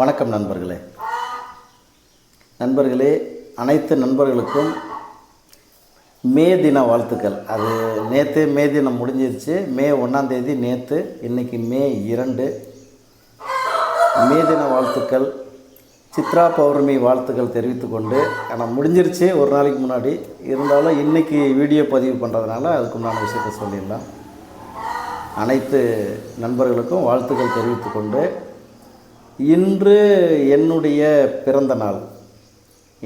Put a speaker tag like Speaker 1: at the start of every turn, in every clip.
Speaker 1: வணக்கம் நண்பர்களே, அனைத்து நண்பர்களுக்கும் மே தின வாழ்த்துக்கள். அது நேற்று மே தினம் முடிஞ்சிருச்சு. மே 1ஆம் தேதி நேற்று, இன்றைக்கி மே 2. மே தின வாழ்த்துக்கள், சித்ரா பௌர்ணமி வாழ்த்துக்கள் தெரிவித்து கொண்டு, ஆனால் முடிஞ்சிருச்சு ஒரு நாளைக்கு முன்னாடி. இருந்தாலும் இன்றைக்கி வீடியோ பதிவு பண்ணுறதுனால அதுக்குண்டான விஷயத்தை சொல்லிடலாம். அனைத்து நண்பர்களுக்கும் வாழ்த்துக்கள் தெரிவித்து கொண்டு, இன்று என்னுடைய பிறந்த நாள்.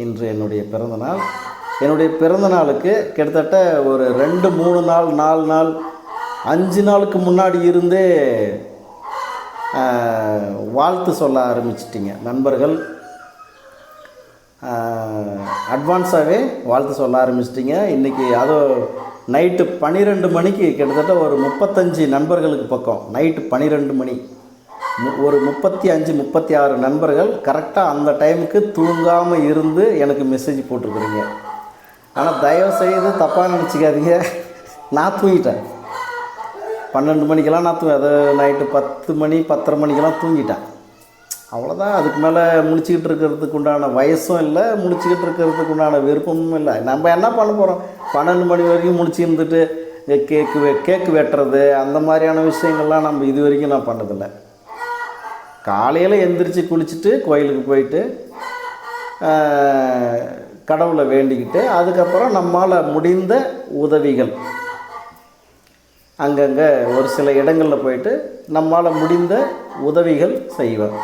Speaker 1: என்னுடைய பிறந்த நாளுக்கு கிட்டத்தட்ட ஒரு 2-3 நாள் 4 நாள் 5 நாளுக்கு முன்னாடி இருந்தே வாழ்த்து சொல்ல ஆரம்பிச்சிட்டிங்க நண்பர்கள். அட்வான்ஸாகவே வாழ்த்து சொல்ல ஆரம்பிச்சிட்டிங்க. இன்றைக்கி அதுவும் நைட்டு 12 மணிக்கு கிட்டத்தட்ட ஒரு 35 நண்பர்களுக்கு பக்கம், நைட்டு 12 மணி ஒரு 35-36 நண்பர்கள் கரெக்டாக அந்த டைமுக்கு தூங்காமல் இருந்து எனக்கு மெசேஜ் போட்டிருக்குறீங்க. ஆனால் தயவுசெய்து தப்பாக நினச்சிக்காதீங்க, நான் தூங்கிட்டேன். 12 மணிக்கெல்லாம் அது நைட்டு 10 மணி 10:30 மணிக்கெல்லாம் தூங்கிட்டேன். அவ்வளோதான். அதுக்கு மேலே முழிச்சிக்கிட்டு இருக்கிறதுக்கு உண்டான வயசும் இல்லை, முழிச்சிக்கிட்டு இருக்கிறதுக்கு உண்டான விருப்பமும் இல்லை. நம்ம என்ன பண்ண போகிறோம்? 12 மணி வரைக்கும் முழிச்சு இருந்துட்டு கேக்கு வெட்டுறது அந்த மாதிரியான விஷயங்கள்லாம் நம்ம இது வரைக்கும் நான் பண்ணதில்லை. காலையில் எந்திரிச்சு குளிச்சுட்டு கோயிலுக்கு போயிட்டு கடவுளை வேண்டிக்கிட்டு, அதுக்கப்புறம் நம்மால் முடிந்த உதவிகள் அங்கங்கே ஒரு சில இடங்களில் போயிட்டு நம்மால் முடிந்த உதவிகள் செய்வேன்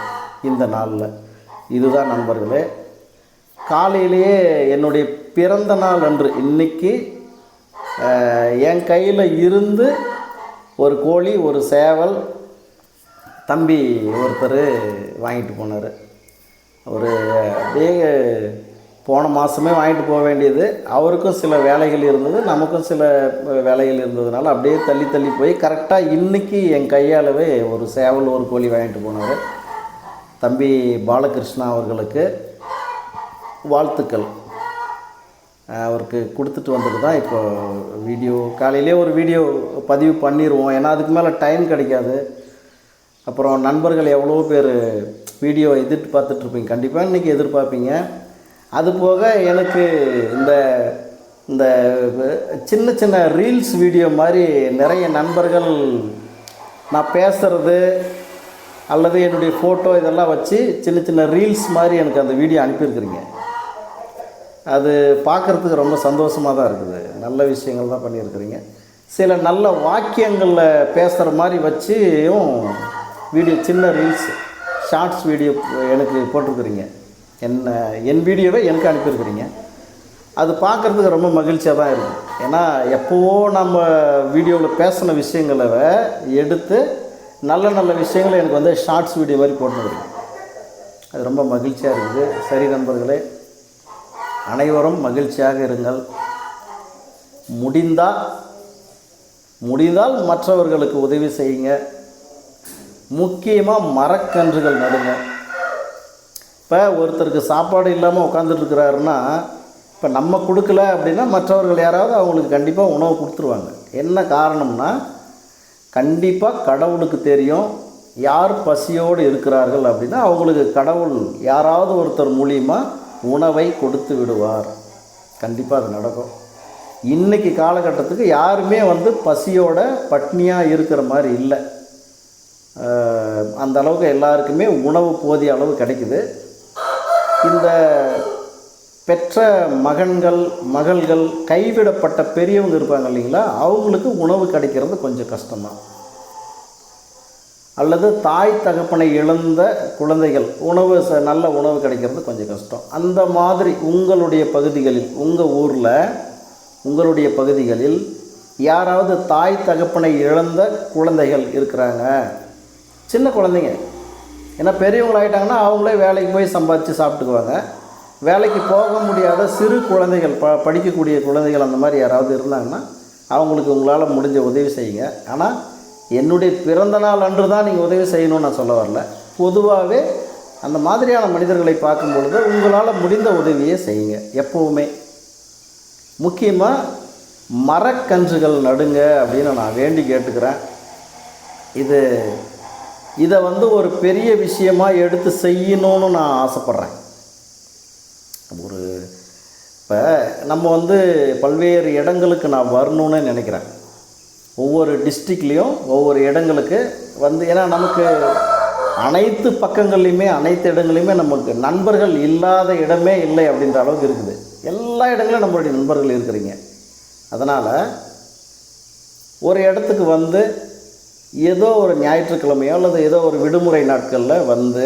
Speaker 1: இந்த நாளில். இதுதான் நண்பர்களே. காலையிலேயே என்னுடைய பிறந்த நாள் அன்று இன்றைக்கி என் கையில் இருந்து ஒரு கோழி, ஒரு சேவல் தம்பி ஒருத்தர் வாங்கிட்டு போனார். ஒரு அப்படியே போன மாதமே வாங்கிட்டு போக வேண்டியது. அவருக்கும் சில வேலைகள் இருந்தது, நமக்கும் சில வேலைகள் இருந்ததுனால அப்படியே தள்ளி போய் கரெக்டாக இன்றைக்கி என் கையாலவே ஒரு சேவல் ஒரு கோழி வாங்கிட்டு போனார். தம்பி பாலகிருஷ்ணா அவர்களுக்கு வாழ்த்துக்கள். அவருக்கு கொடுத்துட்டு வந்துட்டு தான் இப்போ வீடியோ காலையிலே ஒரு வீடியோ பதிவு பண்ணிடுவோம். ஏன்னா அதுக்கு மேலே டைம் கிடைக்காது. அப்புறம் நண்பர்கள் எவ்வளோ பேர் வீடியோ பார்த்துட்ருப்பீங்க, கண்டிப்பாக இன்றைக்கி எதிர்பார்ப்பீங்க. அதுபோக எனக்கு இந்த சின்ன ரீல்ஸ் வீடியோ மாதிரி நிறைய நண்பர்கள் நான் பேசுகிறது அல்லது என்னுடைய ஃபோட்டோ இதெல்லாம் வச்சு சின்ன ரீல்ஸ் மாதிரி எனக்கு அந்த வீடியோ அனுப்பியிருக்கிறீங்க. அது பார்க்குறதுக்கு ரொம்ப சந்தோஷமாக தான் இருக்குது. நல்ல விஷயங்கள் தான் பண்ணியிருக்கிறீங்க. சில நல்ல வாக்கியங்களில் பேசுகிற மாதிரி வச்சும் வீடியோ, சின்ன ரீல்ஸ் ஷார்ட்ஸ் வீடியோ எனக்கு போட்டிருக்கிறீங்க. என் வீடியோவை எனக்கு அனுப்பியிருக்கிறீங்க. அது பார்க்குறதுக்கு ரொம்ப மகிழ்ச்சியாக தான் இருக்கும். ஏன்னா எப்போவோ நம்ம வீடியோவில் பேசின விஷயங்களை எடுத்து நல்ல விஷயங்களை எனக்கு ஷார்ட்ஸ் வீடியோ மாதிரி போட்டுருக்குறீங்க. அது ரொம்ப மகிழ்ச்சியாக இருக்குது. சரி நண்பர்களே, அனைவரும் மகிழ்ச்சியாக இருங்கள். முடிந்தால் மற்றவர்களுக்கு உதவி செய்யுங்க. முக்கியமாக மரக்கன்றுகள் நடுங்க. இப்போ ஒருத்தருக்கு சாப்பாடு இல்லாமல் உட்காந்துட்ருக்கிறாருன்னா, இப்போ நம்ம கொடுக்கல அப்படின்னா மற்றவர்கள் யாராவது அவங்களுக்கு கண்டிப்பாக உணவு கொடுத்துருவாங்க. என்ன காரணம்னா, கண்டிப்பாக கடவுளுக்கு தெரியும் யார் பசியோடு இருக்கிறார்கள் அப்படின்னா அவங்களுக்கு கடவுள் யாராவது ஒருத்தர் மூலியமாக உணவை கொடுத்து விடுவார். கண்டிப்பாக அது நடக்கும். இன்றைக்கி காலகட்டத்துக்கு யாருமே பசியோட பட்னியாக இருக்கிற மாதிரி இல்லை. அந்த அளவுக்கு எல்லாருக்குமே உணவு போதிய அளவு கிடைக்குது. இந்த பெற்ற மகள்கள் கைவிடப்பட்ட பெரியவங்க இருப்பாங்க இல்லைங்களா, அவங்களுக்கு உணவு கிடைக்கிறது கொஞ்சம் கஷ்டம்தான். அல்லது தாய் தகப்பனை இழந்த குழந்தைகள் நல்ல உணவு கிடைக்கிறது கொஞ்சம் கஷ்டம். அந்த மாதிரி உங்களுடைய பகுதிகளில், உங்கள் ஊரில் உங்களுடைய பகுதிகளில் யாராவது தாய் தகப்பனை இழந்த குழந்தைகள் இருக்கிறாங்க, சின்ன குழந்தைங்க. ஏன்னா பெரியவங்களாகிட்டாங்கன்னா அவங்களே வேலைக்கு போய் சம்பாதிச்சு சாப்பிட்டுக்குவாங்க. வேலைக்கு போக முடியாத சிறு குழந்தைகள், படிக்கக்கூடிய குழந்தைகள் அந்த மாதிரி யாராவது இருந்தாங்கன்னா அவங்களுக்கு உங்களால் முடிஞ்ச உதவி செய்யுங்க. ஆனால் என்னுடைய பிறந்த நாள் அன்று தான் நீங்கள் உதவி செய்யணும்னு நான் சொல்ல வரல. பொதுவாகவே அந்த மாதிரியான மனிதர்களை பார்க்கும் பொழுது உங்களால் முடிந்த உதவியை செய்யுங்க. எப்போவுமே முக்கியமாக மரக்கன்றுகள் நடுங்க அப்படின்னு நான் வேண்டி கேட்டுக்கிறேன். இது இதை வந்து ஒரு பெரிய விஷயமாக எடுத்து செய்யணும்னு நான் ஆசைப்பட்றேன். ஒரு இப்போ நம்ம வந்து பல்வேறு இடங்களுக்கு நான் வரணும்னு நினைக்கிறேன். ஒவ்வொரு டிஸ்ட்ரிக்ட்லேயும் ஒவ்வொரு இடங்களுக்கு வந்து, ஏன்னா நமக்கு அனைத்து பக்கங்கள்லையுமே அனைத்து இடங்களையுமே நமக்கு நண்பர்கள் இல்லாத இடமே இல்லை அப்படின்ற அளவுக்கு இருக்குது. எல்லா இடங்களும் நம்மளுடைய நண்பர்கள் இருக்கிறீங்க. அதனால் ஒரு இடத்துக்கு வந்து ஏதோ ஒரு ஞாயிற்றுக்கிழமையோ அல்லது ஏதோ ஒரு விடுமுறை நாட்களில் வந்து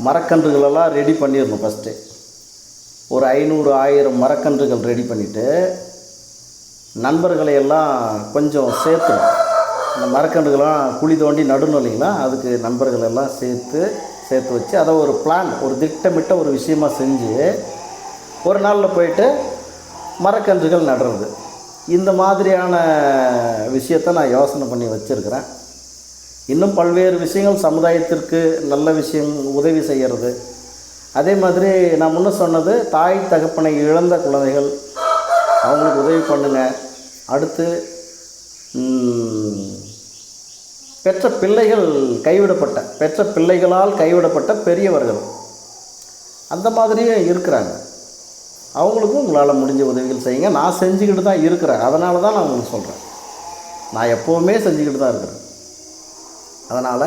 Speaker 1: மரக்கன்றுகளெல்லாம் ரெடி பண்ணிடணும். ஃபஸ்ட்டு ஒரு 500-1000 மரக்கன்றுகள் ரெடி பண்ணிவிட்டு நண்பர்களையெல்லாம் கொஞ்சம் சேர்த்துடும். இந்த மரக்கன்றுகள்லாம் குழி தோண்டி நடணும் இல்லைங்களா, அதுக்கு நண்பர்களெல்லாம் சேர்த்து வச்சு அதை ஒரு பிளான், ஒரு திட்டமிட்ட ஒரு விஷயமாக செஞ்சு ஒரு நாளில் போயிட்டு மரக்கன்றுகள் நடுறது. இந்த மாதிரியான விஷயத்தை நான் யோசனை பண்ணி வச்சுருக்கிறேன். இன்னும் பல்வேறு விஷயங்கள், சமுதாயத்திற்கு நல்ல விஷயம் உதவி செய்கிறது. அதே மாதிரி நான் முன்ன சொன்னது, தாய் தகப்பனை இழந்த குழந்தைகள், அவங்களுக்கு உதவி பண்ணுங்க. அடுத்து பெற்ற பிள்ளைகளால் கைவிடப்பட்ட பெரியவர்கள், அந்த மாதிரியும் இருக்கிறாங்க. அவங்களுக்கும் உங்களால் முடிஞ்ச உதவிகள் செய்யுங்க. நான் செஞ்சுக்கிட்டு தான் இருக்கிறேன். அதனால தான் நான் உங்களுக்கு சொல்கிறேன். நான் எப்போவுமே செஞ்சுக்கிட்டு தான் இருக்கிறேன். அதனால்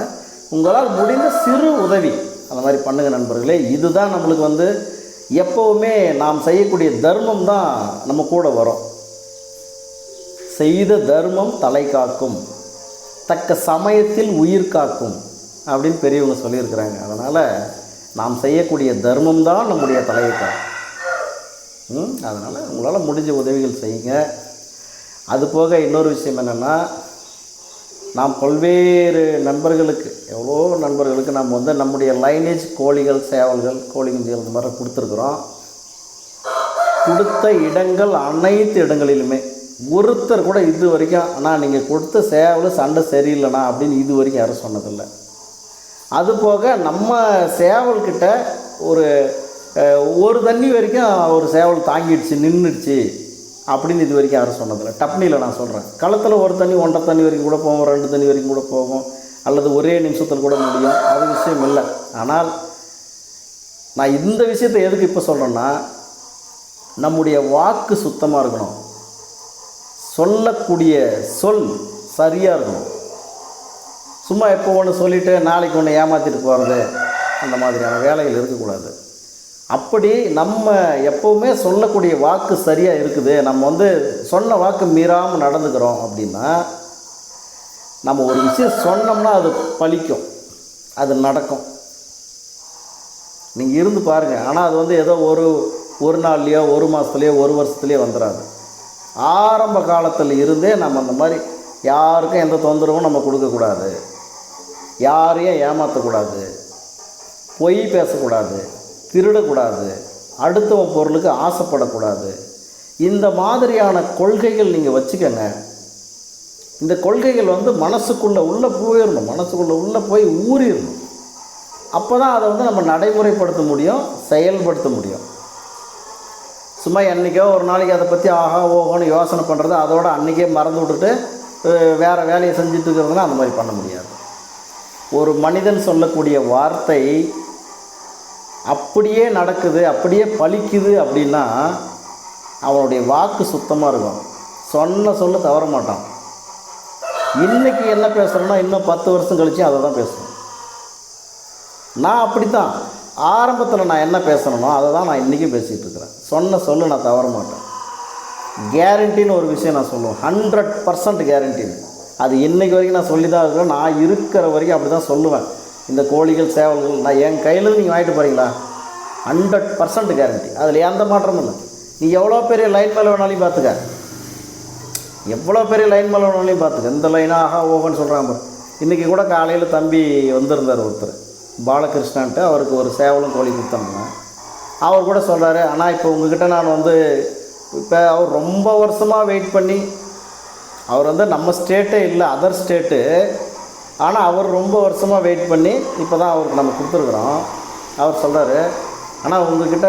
Speaker 1: உங்களால் முடிந்த சிறு உதவி அந்த மாதிரி பண்ணுங்கள் நண்பர்களே. இதுதான் நம்மளுக்கு வந்து எப்போவுமே நாம் செய்யக்கூடிய தர்மம் தான் நம்ம கூட வரும். செய்த தர்மம் தலை காக்கும், தக்க சமயத்தில் உயிர் காக்கும் அப்படின்னு பெரியவங்க சொல்லியிருக்கிறாங்க. அதனால் நாம் செய்யக்கூடிய தர்மம் தான் நம்முடைய தலையை காக்கும். அதனால் உங்களால் முடிஞ்ச உதவிகள் செய்யுங்க. அதுபோக இன்னொரு விஷயம் என்னென்னா, நாம் பல்வேறு நண்பர்களுக்கு, எவ்வளோ நண்பர்களுக்கு நாம் வந்து நம்முடைய லைனேஜ் கோழிகள், சேவல்கள், கோழி குஞ்சுகள் இந்த மாதிரி கொடுத்துருக்குறோம். கொடுத்த இடங்கள் அனைத்து இடங்களிலுமே ஒருத்தர் கூட இது வரைக்கும் ஆனால் நீங்கள் கொடுத்த சேவல் சண்டை சரியில்லைண்ணா அப்படின்னு இது வரைக்கும் யாரும் சொன்னதில்லை. அதுபோக நம்ம சேவல்கிட்ட ஒரு தண்ணி வரைக்கும் ஒரு சேவல் தாங்கிடுச்சு, நின்றுடுச்சு அப்படின்னு இது வரைக்கும் யாரும் சொன்னதில்லை. டப்னியில் நான் சொல்கிறேன். களத்தில் ஒரு தண்ணி 1.5 தண்ணி வரைக்கும் கூட போகும், 2 தண்ணி வரைக்கும் கூட போகும், அல்லது ஒரே நிமிஷத்தில் கூட முடியும். அது விஷயம் இல்லை. ஆனால் நான் இந்த விஷயத்தை எதுக்கு இப்போ சொல்கிறேன்னா, நம்முடைய வாக்கு சுத்தமாக இருக்கணும், சொல்லக்கூடிய சொல் சரியாக இருக்கணும். சும்மா எப்போ ஒன்று சொல்லிவிட்டு நாளைக்கு ஒன்று ஏமாற்றிட்டு போகிறது, அந்த மாதிரியான வேலைகள் இருக்கக்கூடாது. அப்படி நம்ம எப்போவுமே சொல்லக்கூடிய வாக்கு சரியாக இருக்குது, நம்ம வந்து சொன்ன வாக்கு மீறாமல் நடந்துக்கிறோம் அப்படின்னா, நம்ம ஒரு விஷயம் சொன்னோம்னா அது பலிக்கும், அது நடக்கும். நீங்கள் இருந்து பாருங்கள். ஆனால் அது வந்து ஏதோ ஒரு நாள்லையோ, ஒரு மாதத்துலையோ, ஒரு வருஷத்துலேயோ வந்துடாது. ஆரம்ப காலத்தில் இருந்தே நம்ம அந்த மாதிரி யாருக்கும் எந்த தொந்தரவும் நம்ம கொடுக்கக்கூடாது, யாரையும் ஏமாற்றக்கூடாது, பொய் பேசக்கூடாது, திருடக்கூடாது, அடுத்தவன் பொருளுக்கு ஆசைப்படக்கூடாது. இந்த மாதிரியான கொள்கைகள் நீங்கள் வச்சுக்கோங்க. இந்த கொள்கைகள் வந்து மனசுக்குள்ளே போயிடணும், மனசுக்குள்ளே போய் ஊறிடணும். அப்போ தான் அதை வந்து நம்ம நடைமுறைப்படுத்த முடியும், செயல்படுத்த முடியும். சும்மா என்றைக்கோ ஒரு நாளைக்கு அதை பற்றி ஆஹா ஓஹோன்னு யோசனை பண்ணுறது, அதோட அன்றைக்கே மறந்து விட்டுட்டு வேறு வேலையை செஞ்சுட்டு இருக்கிறதுனா அந்த மாதிரி பண்ண முடியாது. ஒரு மனிதன் சொல்லக்கூடிய வார்த்தை அப்படியே நடக்குது, அப்படியே பலிக்குது அப்படின்னா அவனுடைய வாக்கு சுத்தமாக இருக்கும். சொல்ல தவற மாட்டான். இன்றைக்கி என்ன பேசுகிறேன்னா இன்னும் 10 வருஷம் கழிச்சு அதை தான் பேசுவேன். நான் அப்படி தான் ஆரம்பத்தில் நான் என்ன பேசணுமோ அதை தான் நான் இன்றைக்கும் பேசிகிட்டு இருக்கிறேன். சொல்லு நான் தவற மாட்டேன். கேரண்டின்னு ஒரு விஷயம் நான் சொல்லுவேன், 100% கேரண்டின்னு. அது இன்றைக்கு வரைக்கும் நான் சொல்லி தான் இருக்கிறேன். நான் இருக்கிற வரைக்கும் அப்படி தான் சொல்லுவேன். இந்த கோழிகள், சேவல்கள் நான் என் கையில் நீங்கள் வாங்கிட்டு போகிறீங்களா, 100% கேரண்டி. அதில் எந்த மாற்றமும் இல்லை. நீ எவ்வளோ பெரிய லைன் மேலே வேணாலையும் பார்த்துக்க, எந்த லைனாக ஓகன்னு சொல்கிறாங்க. இன்றைக்கி கூட காலையில் தம்பி வந்திருந்தார் ஒருத்தர், பாலகிருஷ்ணன்ட்டு. அவருக்கு ஒரு சேவலும் கோழி கொடுத்தோம்னா அவர் கூட சொல்கிறாரு, ஆனால் இப்போ உங்ககிட்ட நான் வந்து இப்போ அவர் ரொம்ப வருஷமாக வெயிட் பண்ணி, அவர் வந்து நம்ம ஸ்டேட்டே இல்லை, அதர் ஸ்டேட்டு. ஆனால் அவர் ரொம்ப வருஷமாக வெயிட் பண்ணி இப்போ தான் அவருக்கு நம்ம கொடுத்துருக்குறோம். அவர் சொல்கிறாரு, ஆனால் உங்ககிட்ட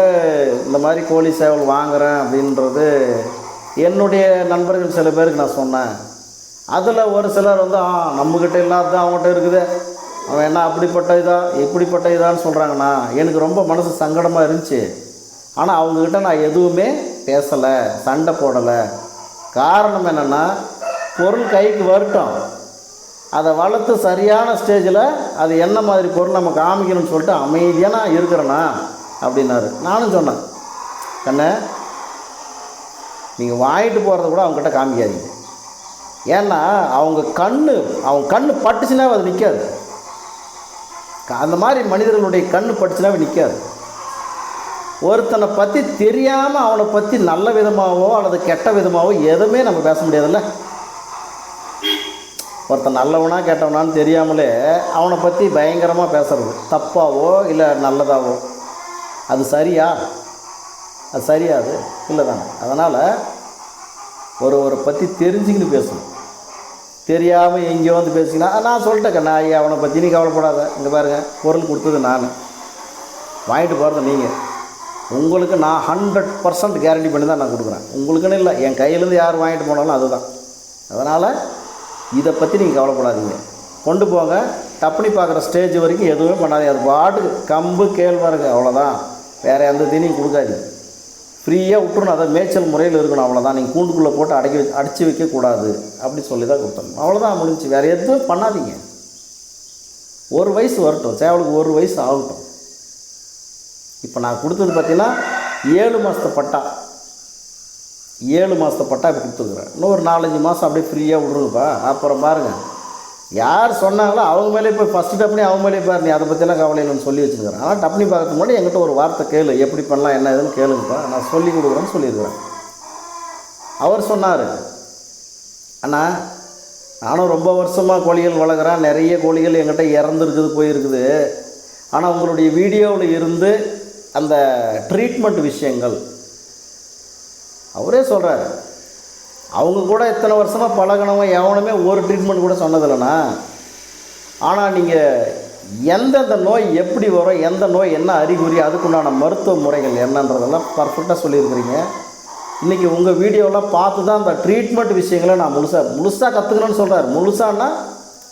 Speaker 1: இந்த மாதிரி கோழி சேவல் வாங்குகிறேன் அப்படின்றது என்னுடைய நண்பர்கள் சில பேருக்கு நான் சொன்னேன். அதில் ஒரு சிலர் வந்து நம்மக்கிட்ட இல்லாத அவங்ககிட்ட இருக்குது, அவன் என்ன அப்படிப்பட்ட இதா இப்படிப்பட்ட இதான்னு சொல்கிறாங்கண்ணா. எனக்கு ரொம்ப மனசு சங்கடமாக இருந்துச்சு. ஆனால் அவங்கக்கிட்ட நான் எதுவுமே பேசலை, சண்டை போடலை. காரணம் என்னென்னா, பொருள் கைக்கு வரட்டும், அதை வளர்த்து சரியான ஸ்டேஜில் அது என்ன மாதிரி பொருள் நம்ம காமிக்கணும்னு சொல்லிட்டு அமைதியாக நான் இருக்கிறேண்ணா அப்படின்னாரு. நானும் சொன்னேன், கண்ணே நீங்கள் வாங்கிட்டு போகிறத கூட அவங்ககிட்ட காமிக்காதீங்க. ஏன்னா அவங்க கண்ணு பட்டுச்சுன்னா அது நிற்காது. அந்த மாதிரி மனிதர்களுடைய கண்ணு பட்டுச்சுனாவே நிற்காது. ஒருத்தனை பற்றி தெரியாமல் அவனை பற்றி நல்ல விதமாகவோ அல்லது கெட்ட விதமாகவோ எதுவுமே நம்ம பேச முடியாதுல்ல. ஒருத்தன் நல்லவனா கெட்டவனான்னு தெரியாமலே அவனை பற்றி பயங்கரமாக பேசுறது, தப்பாவோ இல்லை நல்லதாவோ, அது சரியா? அது சரியாது இல்லை தானே. அதனால் ஒருவரை பற்றி தெரிஞ்சுக்கின்னு பேசணும். தெரியாமல் எங்கேயோ வந்து பேசிங்கன்னா, நான் சொல்லிட்டேன் நான் அவனை பற்றி நீ கவலைப்படாத, இங்கே பாருங்கள் பொருள் கொடுத்தது நான், வாங்கிட்டு போகிறது நீங்கள், உங்களுக்கு நான் 100% கேரண்டி பண்ணி தான் நான் கொடுக்குறேன். உங்களுக்குன்னு இல்லை, என் கையிலேருந்து யார் வாங்கிட்டு போனாலும் அதுதான். அதனால் இதை பற்றி நீங்கள் கவலைப்படாதீங்க, கொண்டு போங்க. டப்புனி பார்க்குற ஸ்டேஜ் வரைக்கும் எதுவுமே பண்ணாதீங்க. அது பாட்டுக்கு கம்பு கேழ்வரகு அவ்வளோதான், வேறு எந்த தீனியும் கொடுக்காதீங்க. ஃப்ரீயாக விட்டுருணும். அதை மேய்ச்சல் முறையில் இருக்கணும், அவ்வளோதான். நீங்கள் கூண்டுக்குள்ளே போட்டு அடைச்சி வைக்கக்கூடாது அப்படி சொல்லி தான் கொடுத்தணும். அவ்வளோதான், முடிஞ்சு. வேறு எதுவும் பண்ணாதீங்க. ஒரு வயசு வரட்டும், சேவலுக்கு ஒரு வயசு ஆகட்டும். இப்போ நான் கொடுத்தது பார்த்தீங்கன்னா 7 மாதத்து பட்டா, 7 மாதத்து பட்டா இப்போ கொடுத்துருக்குறேன். இன்னும் ஒரு 4-5 மாதம் அப்படியே ஃப்ரீயாக விட்ருங்கப்பா. அப்புறம் பாருங்கள், யார் சொன்னாங்களோ அவங்க மேலே போய் ஃபஸ்ட்டு டப்னி அவங்க மேலே பாரு, நீ அதை பற்றிலாம் கவலை இல்லைன்னு சொல்லி வச்சுருக்கிறேன். ஆனால் டப்னி பார்க்கறதுக்கு முன்னாடி என்கிட்ட ஒரு வார்த்தை கேளு, எப்படி பண்ணலாம் என்ன ஏதுன்னு கேளுங்கப்பா, நான் சொல்லி கொடுக்குறேன்னு சொல்லியிருக்கிறேன். அவர் சொன்னார், அண்ணா நானும் ரொம்ப வருஷமாக கோழிகள் வளர்க்குறேன், நிறைய கோழிகள் என்கிட்ட இறந்துருக்குது போயிருக்குது. ஆனால் உங்களுடைய வீடியோவில் இருந்து அந்த ட்ரீட்மெண்ட் விஷயங்கள் அவரே சொல்கிறார். அவங்க கூட இத்தனை வருஷமாக பழகினவங்க எவனுமே ஒரு ட்ரீட்மெண்ட் கூட சொன்னதில்லைண்ணா. ஆனால் நீங்கள் எந்தெந்த நோய் எப்படி வரும், எந்த நோய் என்ன அறிகுறி, அதுக்குண்டான மருத்துவ முறைகள் என்னன்றதெல்லாம் பர்ஃபெக்டாக சொல்லியிருக்கிறீங்க. இன்றைக்கி உங்கள் வீடியோலாம் பார்த்து தான் அந்த ட்ரீட்மெண்ட் விஷயங்களை நான் முழுசாக கற்றுக்கணும்னு சொல்கிறார். முழுசானா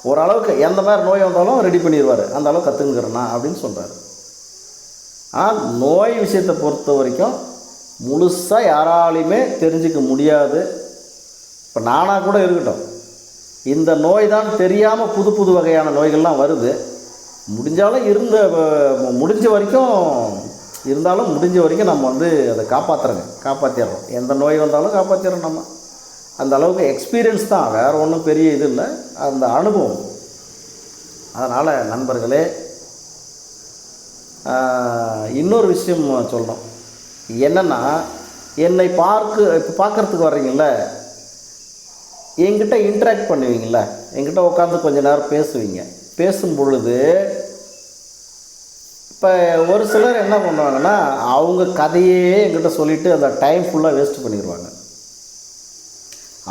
Speaker 1: ஓரளவுக்கு எந்த மாதிரி நோய் வந்தாலும் ரெடி பண்ணிடுவார், அந்த அளவுக்கு கற்றுக்குறேண்ணா அப்படின்னு சொல்கிறார். ஆனால் நோய் விஷயத்தை பொறுத்த வரைக்கும் முழுசாக யாராலையுமே தெரிஞ்சிக்க முடியாது. இப்போ நானாக கூட இருக்கட்டும், இந்த நோய் தான் தெரியாமல் புது புது வகையான நோய்கள்லாம் வருது. முடிஞ்ச வரைக்கும் நம்ம வந்து அதை காப்பாற்றிடுறோம். எந்த நோய் வந்தாலும் காப்பாற்றிடுறோம் நம்ம. அந்த அளவுக்கு எக்ஸ்பீரியன்ஸ் தான், வேறு ஒன்றும் பெரிய இது இல்லை, அந்த அனுபவம். அதனால் நண்பர்களே, இன்னொரு விஷயம் சொல்லணும். என்னென்னா, என்னை இப்போ பார்க்குறதுக்கு வர்றீங்கள, என்கிட்ட இன்ட்ராக்ட் பண்ணுவீங்கள, என்கிட்ட உட்காந்து கொஞ்ச நேரம் பேசுவீங்க. பேசும் பொழுது இப்போ ஒரு சிலர் என்ன பண்ணுவாங்கன்னா, அவங்க கதையே என்கிட்ட சொல்லிவிட்டு அந்த டைம் ஃபுல்லாக வேஸ்ட் பண்ணிடுவாங்க.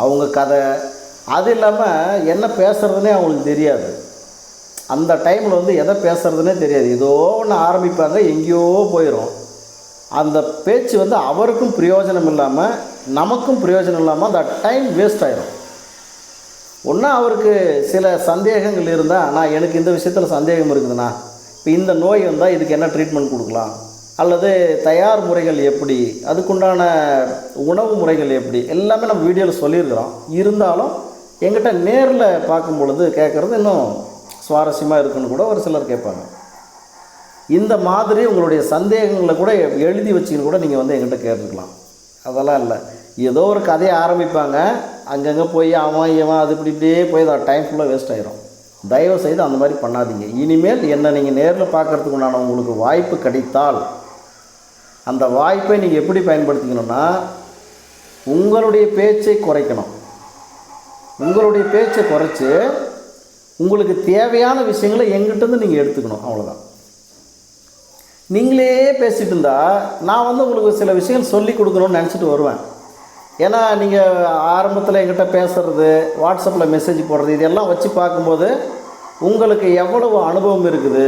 Speaker 1: அவங்க கதை அது இல்லாமல் என்ன பேசுகிறதுனே அவங்களுக்கு தெரியாது. அந்த டைமில் வந்து எதை பேசுகிறதுனே தெரியாது. ஏதோ ஒன்று ஆரம்பிப்பாங்க, எங்கேயோ போயிடும். அந்த பேச்சு வந்து அவருக்கும் பிரயோஜனம் இல்லாமல் நமக்கும் பிரயோஜனம் இல்லாமல் அந்த டைம் வேஸ்ட் ஆகிடும். ஒன்றா அவருக்கு சில சந்தேகங்கள் இருந்தால், நான் எனக்கு இந்த விஷயத்தில் சந்தேகம் இருக்குதுண்ணா, இப்போ இந்த நோய் வந்தால் இதுக்கு என்ன ட்ரீட்மெண்ட் கொடுக்கலாம், அல்லது தயார் முறைகள் எப்படி, அதுக்குண்டான உணவு முறைகள் எப்படி, எல்லாமே நம்ம வீடியோவில் சொல்லியிருக்கிறோம். இருந்தாலும் எங்கிட்ட நேரில் பார்க்கும் பொழுது கேட்குறது இன்னும் சுவாரஸ்யமாக இருக்குன்னு கூட ஒரு சிலர் கேட்பாங்க. இந்த மாதிரி உங்களுடைய சந்தேகங்களை கூட எழுதி வச்சுக்கின்னு கூட நீங்கள் வந்து எங்கிட்ட கேட்டுருக்கலாம். அதெல்லாம் இல்லை, ஏதோ ஒரு கதையை ஆரம்பிப்பாங்க, அங்கங்கே போய் அவன் இவன் அது இப்படியே போய் அது டைம் ஃபுல்லாக வேஸ்ட் ஆகிரும். தயவு செய்து அந்த மாதிரி பண்ணாதீங்க. இனிமேல் என்ன நீங்கள் நேரில் பார்க்குறதுக்கு உண்டான உங்களுக்கு வாய்ப்பு கிடைத்தால் அந்த வாய்ப்பை நீங்கள் எப்படி பயன்படுத்திக்கணும்னா, உங்களுடைய பேச்சை குறைக்கணும். உங்களுடைய பேச்சை குறைச்சி உங்களுக்கு தேவையான விஷயங்களை எங்கிட்டேருந்து நீங்கள் எடுத்துக்கணும். அவ்வளோதான். நீங்களே பேசிகிட்டு இருந்தால் நான் வந்து உங்களுக்கு சில விஷயங்கள் சொல்லி கொடுக்கணும்னு நினச்சிட்டு வருவேன். ஏன்னா நீங்கள் ஆரம்பத்தில் என்கிட்ட பேசுகிறது, வாட்ஸ்அப்பில் மெசேஜ் போடுறது, இதெல்லாம் வச்சு பார்க்கும்போது உங்களுக்கு எவ்வளவு அனுபவம் இருக்குது,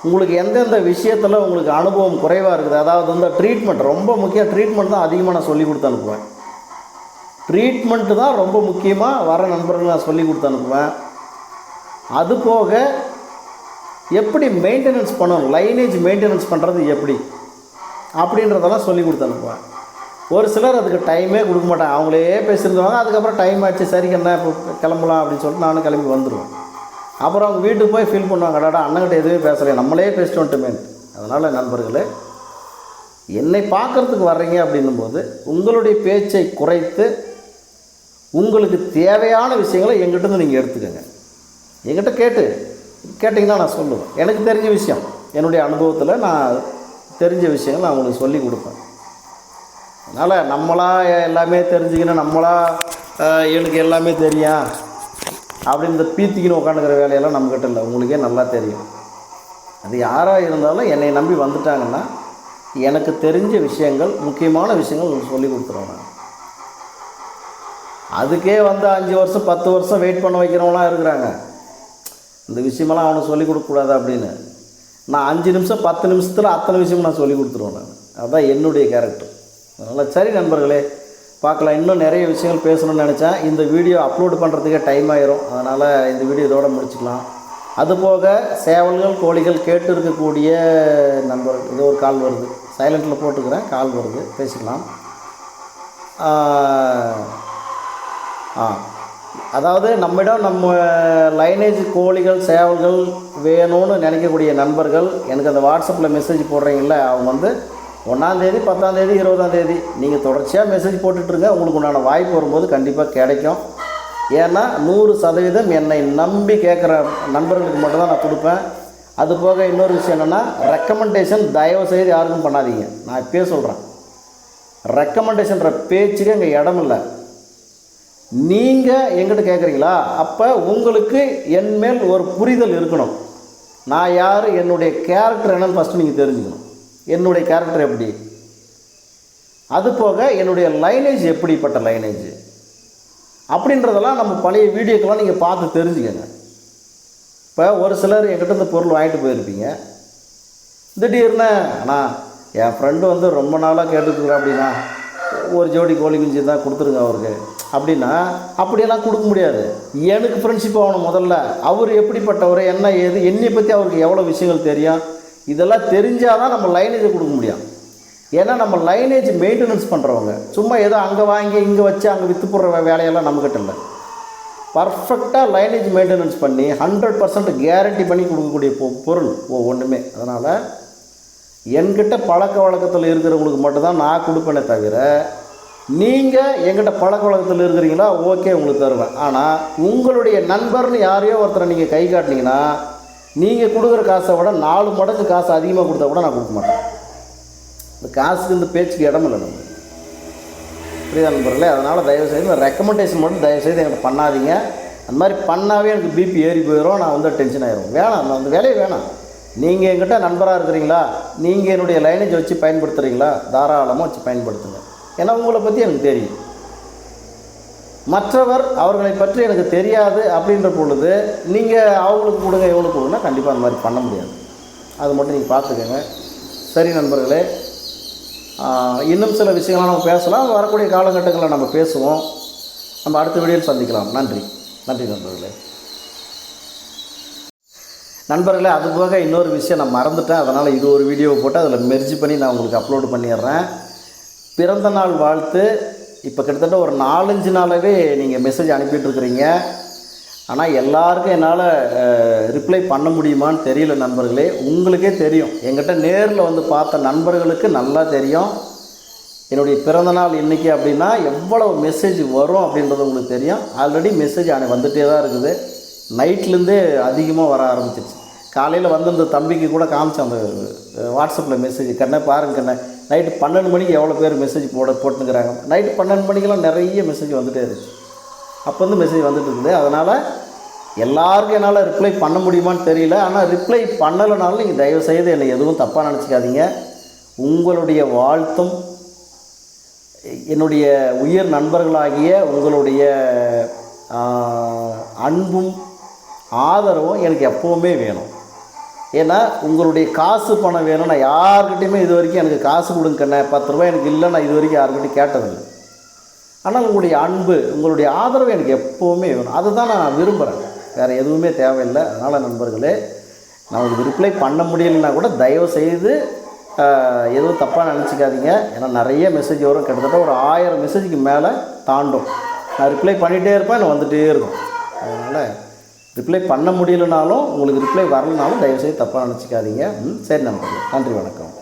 Speaker 1: உங்களுக்கு எந்தெந்த விஷயத்தில் உங்களுக்கு அனுபவம் குறைவாக இருக்குது. அதாவது வந்து ட்ரீட்மெண்ட் ரொம்ப முக்கியம். ட்ரீட்மெண்ட் தான் அதிகமாக நான் சொல்லி கொடுத்து அனுப்புவேன். ட்ரீட்மெண்ட்டு தான் ரொம்ப முக்கியமாக வர நண்பர்கள் நான் சொல்லி கொடுத்து அனுப்புவேன். அது போக எப்படி மெயின்டெனன்ஸ் பண்ணணும், லைனேஜ் மெயின்டெனன்ஸ் பண்ணுறது எப்படி அப்படின்றதெல்லாம் சொல்லி கொடுத்து அனுப்புவேன். ஒரு சிலர் அதுக்கு டைமே கொடுக்க மாட்டாங்க, அவங்களே பேசியிருந்தவங்க. அதுக்கப்புறம் டைம் ஆச்சு, சரி என்ன இப்போ கிளம்பலாம் அப்படின்னு சொல்லிட்டு நானும் கிளம்பி வந்துடுவேன். அப்புறம் அவங்க வீட்டுக்கு போய் ஃபீல் பண்ணுவாங்க, அடாடா அண்ணன்கிட்ட எதுவுமே பேசலை, நம்மளே பேசிட்டு வந்துட்டோமே. அதனால் நண்பர்களே, என்னை பார்க்குறதுக்கு வர்றீங்க அப்படின்னும்போது உங்களுடைய பேச்சை குறைத்து உங்களுக்கு தேவையான விஷயங்களை எங்கிட்டேருந்து நீங்கள் எடுத்துக்கோங்க. என்கிட்ட கேட்டிங்கன்னா நான் சொல்லுவேன். எனக்கு தெரிஞ்ச விஷயம், என்னுடைய அனுபவத்தில் நான் தெரிஞ்ச விஷயங்கள் நான் உங்களுக்கு சொல்லி கொடுப்பேன். அதனால் நம்மளாக எல்லாமே தெரிஞ்சுக்கணும், எனக்கு எல்லாமே தெரியும் அப்படின்னு இந்த பீத்திக்கின்னு உட்காந்துக்கிற வேலையெல்லாம் நம்மக்கிட்ட இல்லை. உங்களுக்கே நல்லா தெரியும். அது யாராக இருந்தாலும் என்னை நம்பி வந்துட்டாங்கன்னா எனக்கு தெரிஞ்ச விஷயங்கள், முக்கியமான விஷயங்கள் உங்களுக்கு சொல்லி கொடுத்துருவேன் நான். அதுக்கே 5 வருஷம் 10 வருஷம் வெயிட் பண்ண வைக்கிறவங்களாம் இருக்கிறாங்க. இந்த விஷயமெல்லாம் அவனுக்கு சொல்லிக் கொடுக்கக்கூடாது அப்படின்னு. நான் 5 நிமிஷம் 10 நிமிஷத்தில் அத்தனை விஷயமும் நான் சொல்லி கொடுத்துருவேன் நான். அதுதான் என்னுடைய கேரக்டர். அதனால் சரி நண்பர்களே, பார்க்கலாம். இன்னும் நிறைய விஷயங்கள் பேசணும்னு நினச்சேன். இந்த வீடியோ அப்லோடு பண்ணுறதுக்கே டைம் ஆயிரும். அதனால் இந்த வீடியோ இதோட முடிச்சுக்கலாம். அதுபோக சேவல்கள் கோழிகள் கேட்டு இருக்கக்கூடிய நண்பர்கள், இது ஒரு கால் வருது, சைலண்ட்டில் போட்டுக்கிறேன், கால் வருது, பேசிக்கலாம். அதாவது நம்மிடம் நம்ம லைனேஜ் கோழிகள் சேவல்கள் வேணும்னு நினைக்கக்கூடிய நண்பர்கள் எனக்கு அந்த வாட்ஸ்அப்பில் மெசேஜ் போடுறீங்கள, அவங்க 1ஆம் தேதி 10ஆம் தேதி 20ஆம் தேதி நீங்கள் தொடர்ச்சியாக மெசேஜ் போட்டுட்ருங்க. உங்களுக்கு உண்டான வாய்ப்பு வரும்போது கண்டிப்பாக கிடைக்கும். ஏன்னா 100% என்னை நம்பி கேட்குற நண்பர்களுக்கு மட்டும்தான் நான் கொடுப்பேன். அது போக இன்னொரு விஷயம் என்னென்னா, ரெக்கமெண்டேஷன் தயவு செய்து யாருக்கும் பண்ணாதீங்க. நான் இப்போயே சொல்கிறேன், ரெக்கமெண்டேஷன்ற பேச்சுக்கு எங்கள் இடம் இல்லை. நீங்கள் எங்கிட்ட கேட்குறீங்களா, அப்போ உங்களுக்கு என் மேல் ஒரு புரிதல் இருக்கணும். நான் யார், என்னுடைய கேரக்டர் என்னன்னு ஃபஸ்ட்டு நீங்கள் தெரிஞ்சுக்கணும். என்னுடைய கேரக்டர் எப்படி, அது போக என்னுடைய லைனேஜ் எப்படிப்பட்ட லைனேஜ் அப்படின்றதெல்லாம் நம்ம பழைய வீடியோக்கெல்லாம் நீங்கள் பார்த்து தெரிஞ்சுக்கங்க. இப்போ ஒரு சிலர் என்கிட்ட இந்த பொருள் வாங்கிட்டு போயிருப்பீங்க. திடீர்னு ஆனால் என் ஃப்ரெண்டு ரொம்ப நாளாக கேட்டுருக்குறேன் அப்படின்னா, ஒரு ஜோடி கோழி குஞ்சு தான் கொடுத்துருங்க அவருக்கு அப்படின்னா, அப்படியெல்லாம் கொடுக்க முடியாது. எனக்கு ஃப்ரெண்ட்ஷிப் ஆகணும் முதல்ல. அவர் எப்படிப்பட்டவர், என்ன ஏது, என்னை பற்றி அவருக்கு எவ்வளோ விஷயங்கள் தெரியும், இதெல்லாம் தெரிஞ்சால் தான் நம்ம லைனேஜை கொடுக்க முடியும். ஏன்னா நம்ம லைனேஜ் மெயின்டெனன்ஸ் பண்ணுறவங்க சும்மா ஏதோ அங்கே வாங்கி இங்கே வச்சு அங்கே விற்று போடுற வேலையெல்லாம் நம்மக்கிட்ட இல்லை. பர்ஃபெக்டாக லைனேஜ் மெயின்டெனன்ஸ் பண்ணி 100% கேரண்டி பண்ணி கொடுக்கக்கூடிய பொருள் ஒன்றுமே. அதனால் என்கிட்ட பழக்க வழக்கத்தில் இருக்கிறவங்களுக்கு மட்டும்தான் நான் கொடுப்பேனே தவிர, நீங்கள் என்கிட்ட பழக்க வழக்கத்தில் இருக்கிறீங்களா, ஓகே உங்களுக்கு தருவேன். ஆனால் உங்களுடைய நண்பர்னு யாரையோ ஒருத்தரை நீங்கள் கை காட்டினீங்கன்னா, நீங்கள் கொடுக்குற காசை விட 4 மடங்கு காசு அதிகமாக கொடுத்தா கூட நான் கொடுக்க மாட்டேன். இந்த காசுக்கு இந்த பேச்சுக்கு இடம் இல்லை நம்ம, புரியுதா நண்பர்களே? அதனால் தயவுசெய்து இந்த ரெக்கமெண்டேஷன் மட்டும் தயவுசெய்து என்கிட்ட பண்ணாதீங்க. அந்த மாதிரி பண்ணாவே எனக்கு பிபி ஏறி போயிடும், நான் டென்ஷன் ஆயிரும். வேணாம், அந்த வேலையை வேணாம். நீங்கள் என்கிட்ட நண்பராக இருக்கிறீங்களா, நீங்கள் என்னுடைய லைனேஜ் வச்சு பயன்படுத்துகிறீங்களா, தாராளமாக வச்சு பயன்படுத்துங்க. ஏன்னா உங்களை பற்றி எனக்கு தெரியும். மற்றவர் அவர்களை பற்றி எனக்கு தெரியாது அப்படின்ற பொழுது நீங்கள் அவங்களுக்கு கொடுங்க இவங்களுக்கு கொடுங்கன்னா கண்டிப்பாக அந்த மாதிரி பண்ண முடியாது. அது மட்டும் நீங்கள் பார்த்துக்கோங்க. சரி நண்பர்களே, இன்னும் சில விஷயங்கள்லாம் நம்ம பேசலாம். வரக்கூடிய காலகட்டங்களில் நம்ம பேசுவோம். நம்ம அடுத்த வீடியோவில் சந்திக்கலாம். நன்றி நண்பர்களே. நண்பர்களே, அதுபோக இன்னொரு விஷயம் நான் மறந்துட்டேன். அதனால் இது ஒரு வீடியோவை போட்டு அதில் மெர்ஜ் பண்ணி நான் உங்களுக்கு அப்லோடு பண்ணிடுறேன். பிறந்த நாள் வாழ்த்து இப்போ கிட்டத்தட்ட ஒரு 4-5 நாளாகவே நீங்கள் மெசேஜ் அனுப்பிட்டுருக்குறீங்க. ஆனால் எல்லாருக்கும் என்னால் ரிப்ளை பண்ண முடியுமான்னு தெரியல நண்பர்களே. உங்களுக்கே தெரியும், என்கிட்ட நேரில் பார்த்த நண்பர்களுக்கு நல்லா தெரியும் என்னுடைய பிறந்தநாள் இன்றைக்கி அப்படின்னா எவ்வளோ மெசேஜ் வரும் அப்படின்றது உங்களுக்கு தெரியும். ஆல்ரெடி மெசேஜ் வந்துகிட்டே தான் இருக்குது. நைட்லேருந்தே அதிகமாக வர ஆரம்பிச்சிருச்சு. காலையில் இந்த தம்பிக்கு கூட காமிச்சேன் அந்த வாட்ஸ்அப்பில் மெசேஜ், கண்ணை பாருங்க கண்ணை, நைட்டு 12 மணிக்கு எவ்வளோ பேர் மெசேஜ் போட்டுக்கிறாங்க. நைட்டு 12 மணிக்கெல்லாம் நிறைய மெசேஜ் வந்துகிட்டே இருந்துச்சு. அப்போ மெசேஜ் வந்துட்டு இருக்குது. அதனால் எல்லாருக்கும் என்னால் ரிப்ளை பண்ண முடியுமான்னு தெரியல. ஆனால் ரிப்ளை பண்ணலைனாலும் நீங்கள் தயவுசெய்து என்னை எதுவும் தப்பாக நினச்சிக்காதீங்க. உங்களுடைய வாழ்த்தும் என்னுடைய உயிர் நண்பர்களாகிய உங்களுடைய அன்பும் ஆதரவும் எனக்கு எப்போவுமே வேணும். ஏன்னா உங்களுடைய காசு பணம் வேணும். நான் யார்கிட்டையுமே இது வரைக்கும் எனக்கு காசு கொடுங்கண்ணே 10 ரூபாய் எனக்கு இல்லை, நான் இது வரைக்கும் யாருக்கிட்டையும் கேட்டதில்லை. ஆனால் உங்களுடைய அன்பு, உங்களுடைய ஆதரவு எனக்கு எப்போவுமே வேணும். அதுதான் நான் விரும்புகிறேன், வேறு எதுவுமே தேவையில்லை. அதனால் நண்பர்களே, நான் உங்களுக்கு ரிப்ளை பண்ண முடியலைன்னா கூட தயவு செய்து எதுவும் தப்பாக நினச்சிக்காதீங்க. ஏன்னா நிறைய மெசேஜ் வரும், கிட்டத்தட்ட ஒரு 1000 மெசேஜுக்கு மேலே தாண்டும். நான் ரிப்ளை பண்ணிகிட்டே இருப்பேன், நான் வந்துகிட்டே இருக்கும். அதனால் ரிப்ளை பண்ண முடியலனாலும், உங்களுக்கு ரிப்ளை வரலனாலும் தயவுசெய்து தப்பாக நினச்சிக்காதீங்க. சரி நண்பர்களே, நன்றி, வணக்கம்.